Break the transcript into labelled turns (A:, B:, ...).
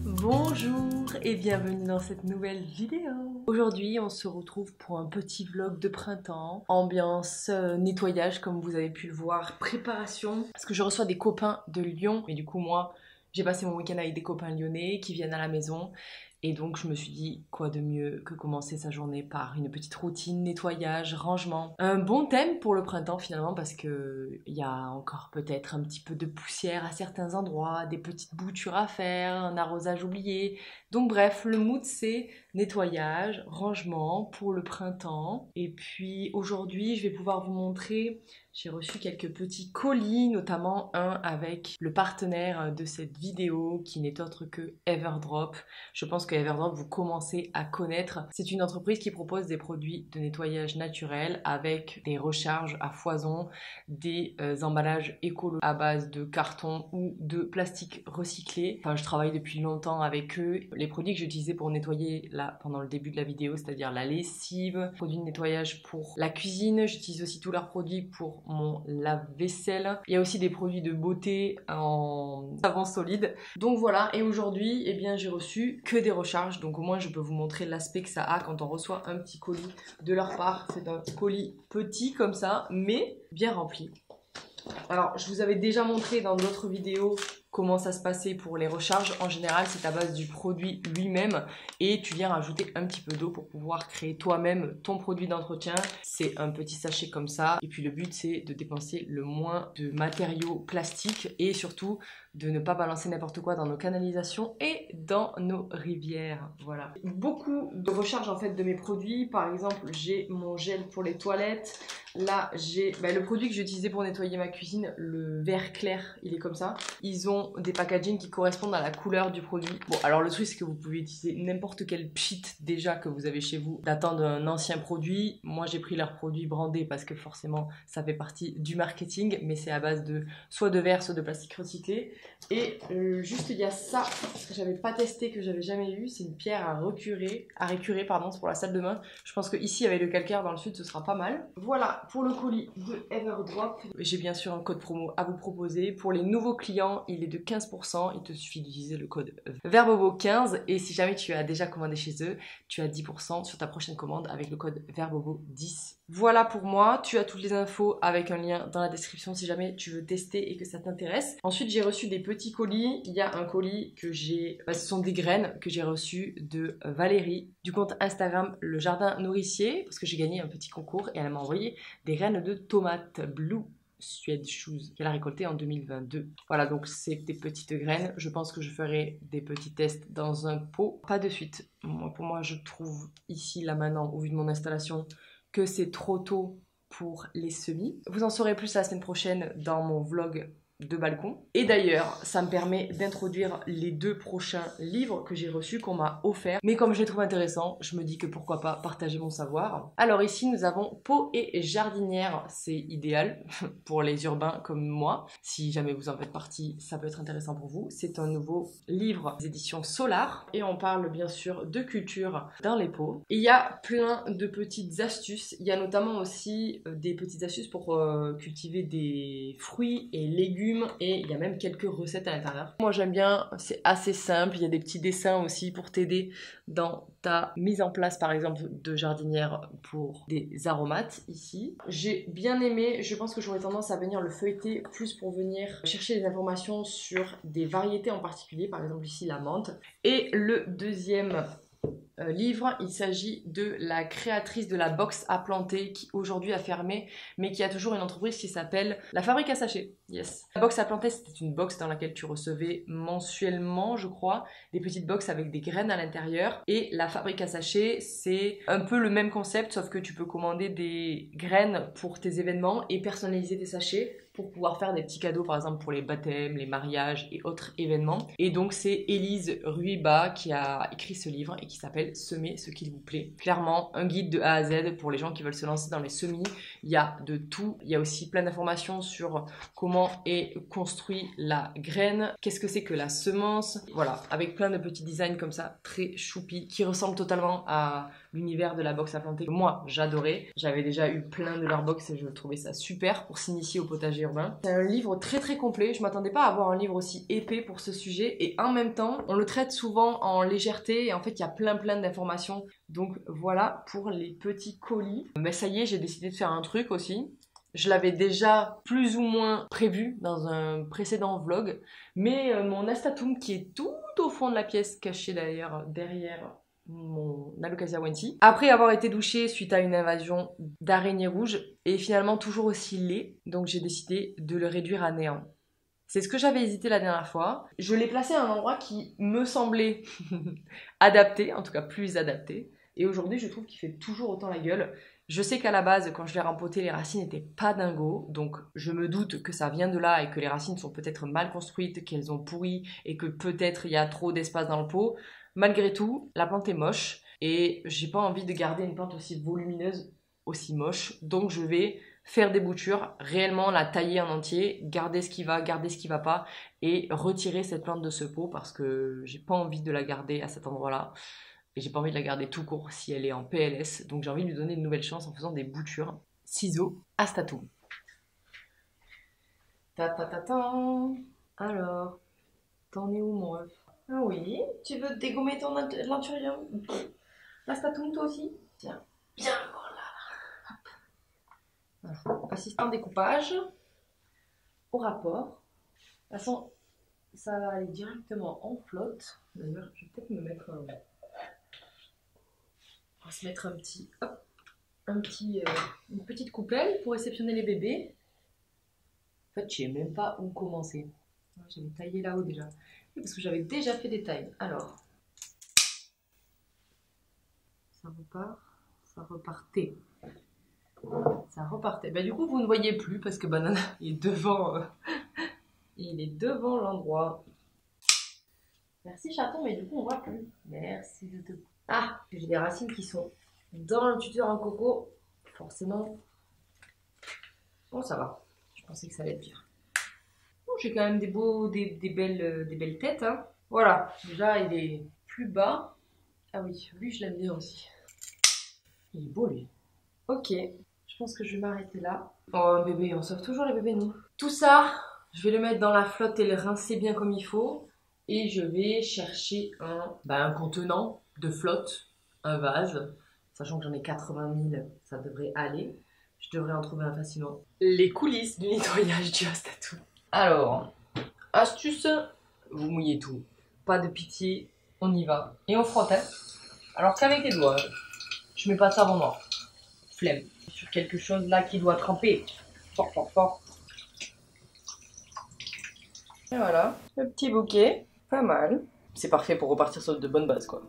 A: Bonjour et bienvenue dans cette nouvelle vidéo. Aujourd'hui on se retrouve pour un petit vlog de printemps, ambiance nettoyage comme vous avez pu le voir, préparation, parce que je reçois des copains de Lyon et du coup moi j'ai passé mon week-end avec des copains lyonnais qui viennent à la maison. Et donc je me suis dit, quoi de mieux que commencer sa journée par une petite routine, nettoyage, rangement. Un bon thème pour le printemps finalement parce que il y a encore peut-être un petit peu de poussière à certains endroits, des petites boutures à faire, un arrosage oublié. Donc bref, le mood c'est nettoyage, rangement pour le printemps. Et puis aujourd'hui je vais pouvoir vous montrer, j'ai reçu quelques petits colis, notamment un avec le partenaire de cette vidéo qui n'est autre que Everdrop. Je pense que Everdrop vous commencez à connaître. C'est une entreprise qui propose des produits de nettoyage naturel avec des recharges à foison, des emballages écolo à base de carton ou de plastique recyclé. Enfin, je travaille depuis longtemps avec eux. Les produits que j'utilisais pour nettoyer là pendant le début de la vidéo, c'est-à-dire la lessive, produits de nettoyage pour la cuisine. J'utilise aussi tous leurs produits pour mon lave-vaisselle. Il y a aussi des produits de beauté en savon solide. Donc voilà, et aujourd'hui, eh bien, j'ai reçu que des recharges, donc au moins je peux vous montrer l'aspect que ça a quand on reçoit un petit colis de leur part. C'est un colis petit comme ça, mais bien rempli. Alors, je vous avais déjà montré dans d'autres vidéos comment ça se passait pour les recharges. En général, c'est à base du produit lui-même et tu viens rajouter un petit peu d'eau pour pouvoir créer toi-même ton produit d'entretien. C'est un petit sachet comme ça. Et puis le but, c'est de dépenser le moins de matériaux plastiques et surtout de ne pas balancer n'importe quoi dans nos canalisations et dans nos rivières. Voilà. Beaucoup de recharge en fait de mes produits. Par exemple, j'ai mon gel pour les toilettes. Là, j'ai le produit que j'ai utilisé pour nettoyer ma cuisine, le vert clair, il est comme ça. Ils ont des packaging qui correspondent à la couleur du produit. Bon, alors le truc, c'est que vous pouvez utiliser n'importe quel pchit déjà que vous avez chez vous datant d'un ancien produit. Moi, j'ai pris leur produit brandé parce que forcément, ça fait partie du marketing, mais c'est à base de soit de verre, soit de plastique recyclé. Et juste, il y a ça que j'avais pas testé, que j'avais jamais eu. C'est une pierre à récurer, pardon, c'est pour la salle de bain. Je pense que ici, avec le calcaire dans le sud, ce sera pas mal. Voilà pour le colis de Everdrop. J'ai bien sûr un code promo à vous proposer. Pour les nouveaux clients, il est de 15%. Il te suffit d'utiliser le code VERBOBO15. Et si jamais tu as déjà commandé chez eux, tu as 10% sur ta prochaine commande avec le code VERBOBO10. Voilà pour moi. Tu as toutes les infos avec un lien dans la description si jamais tu veux tester et que ça t'intéresse. Ensuite, j'ai reçu des petits colis. Il y a un colis que j'ai... ce sont des graines que j'ai reçues de Valérie du compte Instagram Le Jardin Nourricier parce que j'ai gagné un petit concours et elle m'a envoyé des graines de tomates Blue Suede Shoes qu'elle a récolté en 2022. Voilà, donc c'est des petites graines. Je pense que je ferai des petits tests dans un pot. Pas de suite. Pour moi, je trouve ici, là maintenant, au vu de mon installation, que c'est trop tôt pour les semis. Vous en saurez plus la semaine prochaine dans mon vlog de balcon. Et d'ailleurs, ça me permet d'introduire les 2 prochains livres que j'ai reçus, qu'on m'a offerts. Mais comme je les trouve intéressants, je me dis que pourquoi pas partager mon savoir. Alors ici, nous avons Pot et jardinière. C'est idéal pour les urbains comme moi. Si jamais vous en faites partie, ça peut être intéressant pour vous. C'est un nouveau livre des éditions Solar. Et on parle bien sûr de culture dans les pots. Et il y a plein de petites astuces. Il y a notamment aussi des petites astuces pour cultiver des fruits et légumes. Et il y a même quelques recettes à l'intérieur. Moi j'aime bien, c'est assez simple, il y a des petits dessins aussi pour t'aider dans ta mise en place par exemple de jardinière pour des aromates ici. J'ai bien aimé, je pense que j'aurais tendance à venir le feuilleter plus pour venir chercher des informations sur des variétés en particulier, par exemple ici la menthe. Et le deuxième livre, il s'agit de la créatrice de la box à planter qui aujourd'hui a fermé mais qui a toujours une entreprise qui s'appelle La Fabrique à Sachets. Yes. La box à planter, c'était une box dans laquelle tu recevais mensuellement, je crois, des petites box avec des graines à l'intérieur. Et La Fabrique à Sachets, c'est un peu le même concept, sauf que tu peux commander des graines pour tes événements et personnaliser tes sachets pour pouvoir faire des petits cadeaux, par exemple pour les baptêmes, les mariages et autres événements. Et donc c'est Élise Ruiba qui a écrit ce livre et qui s'appelle Semez ce qu'il vous plaît. Clairement, un guide de A à Z pour les gens qui veulent se lancer dans les semis. Il y a de tout. Il y a aussi plein d'informations sur comment est construit la graine, qu'est-ce que c'est que la semence. Voilà, avec plein de petits designs comme ça, très choupi, qui ressemblent totalement à l'univers de la box à planter. Moi, j'adorais. J'avais déjà eu plein de leurs box et je trouvais ça super pour s'initier au potager urbain. C'est un livre très très complet. Je m'attendais pas à avoir un livre aussi épais pour ce sujet et en même temps, on le traite souvent en légèreté et en fait, il y a plein d'informations. Donc voilà pour les petits colis. Mais ça y est, j'ai décidé de faire un truc aussi. Je l'avais déjà plus ou moins prévu dans un précédent vlog, mais mon Astatum qui est tout au fond de la pièce, caché d'ailleurs derrière mon Alocasia Wensi, après avoir été douché suite à une invasion d'araignées rouges, est finalement toujours aussi laid, donc j'ai décidé de le réduire à néant. C'est ce que j'avais hésité la dernière fois. Je l'ai placé à un endroit qui me semblait adapté, en tout cas plus adapté, et aujourd'hui je trouve qu'il fait toujours autant la gueule. Je sais qu'à la base, quand je l'ai rempoté, les racines n'étaient pas dingos, donc je me doute que ça vient de là et que les racines sont peut-être mal construites, qu'elles ont pourri et que peut-être il y a trop d'espace dans le pot. Malgré tout, la plante est moche et j'ai pas envie de garder une plante aussi volumineuse, aussi moche, donc je vais faire des boutures, réellement la tailler en entier, garder ce qui va, garder ce qui va pas et retirer cette plante de ce pot parce que j'ai pas envie de la garder à cet endroit-là. Et j'ai pas envie de la garder tout court si elle est en PLS. Donc j'ai envie de lui donner une nouvelle chance en faisant des boutures. Ciseaux, Astatum. Ta ta ta ta. Alors, t'en es où mon ref? Ah oui, tu veux dégommer ton lenturium? L'Astatum toi aussi? Tiens, bien voilà. Voilà. Assistant découpage. Au rapport. De toute façon, ça va aller directement en flotte. D'ailleurs, je vais peut-être me mettre un... On va se mettre une petite coupelle pour réceptionner les bébés. En fait, je sais même pas où commencer. J'avais taillé là-haut déjà. Oui, parce que j'avais déjà fait des tailles. Alors, ça repart, ça repartait. Ça repartait. Bah, du coup, vous ne voyez plus parce que Banana est devant, il est devant l'endroit. Merci chaton, mais du coup, on voit plus. Merci de te... Ah, j'ai des racines qui sont dans le tuteur en coco. Forcément. Bon, ça va. Je pensais que ça allait être pire. Bon, j'ai quand même des belles têtes. Hein. Voilà. Déjà, il est plus bas. Ah oui, lui, je l'aime bien aussi. Il est beau, lui. Ok. Je pense que je vais m'arrêter là. Oh, un bébé. On sauve toujours les bébés, nous. Tout ça, je vais le mettre dans la flotte et le rincer bien comme il faut. Et je vais chercher un contenant de flotte, un vase, sachant que j'en ai 80 000, ça devrait aller. Je devrais en trouver un facilement. Les coulisses du nettoyage du Astatum. Alors, astuce, vous mouillez tout. Pas de pitié, on y va. Et on frotte, hein. Alors qu'avec les doigts, je mets pas de savon noir. Flemme. Sur quelque chose là qui doit tremper. Fort, fort, fort. Et voilà, le petit bouquet. Pas mal. C'est parfait pour repartir sur de bonnes bases, quoi.